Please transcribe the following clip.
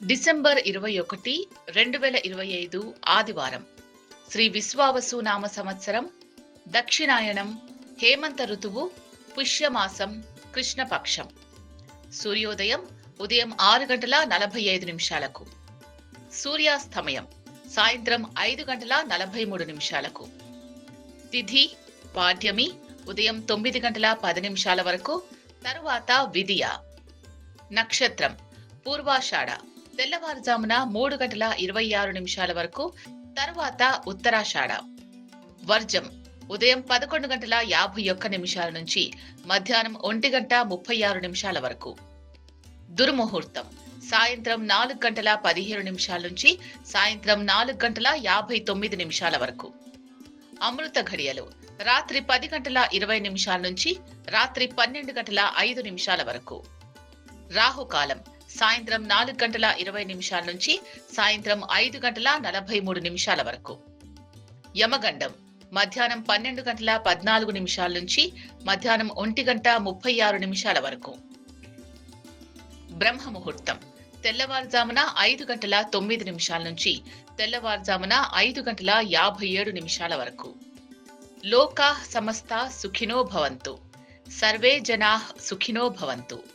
December 21, 2025 ఆదివారం. శ్రీ విశ్వావసు నామ సంవత్సరం, దక్షిణాయనం, హేమంత ఋతువు, పుష్యమాసం, కృష్ణపక్షం. సూర్యోదయం ఉదయం 6:45. సూర్యాస్తమయం సాయంత్రం 5:43. తిథి పాడ్యమి ఉదయం 9:10 వరకు, తరువాత విదియ. నక్షత్రం పూర్వాషాఢ తెల్లవారుజామున 3:26 వరకు, తరువాత ఉత్తరాషాఢ. వర్జం ఉదయం 11:51 నుంచి మధ్యాహ్నం 1:36 వరకు. దుర్ముహూర్తం సాయంత్రం 4:17 నుంచి సాయంత్రం 4:59 వరకు. అమృత ఘడియలు రాత్రి 10:20 నుంచి రాత్రి 12:05 వరకు. రాహుకాలం సాయంత్రం 4:20 నుంచి సాయంత్రం 5:43 వరకు. యమగండం మధ్యాహ్నం 12:14 నుంచి మధ్యాహ్నం 1:36 వరకు. బ్రహ్మముహూర్తం తెల్లవారుజామున 5:09 నుంచి తెల్లవారుజామున 5:57 వరకు. లోకాః సమస్తాః సుఖినో భవంతు. సర్వే జనాః సుఖినో భవంతు.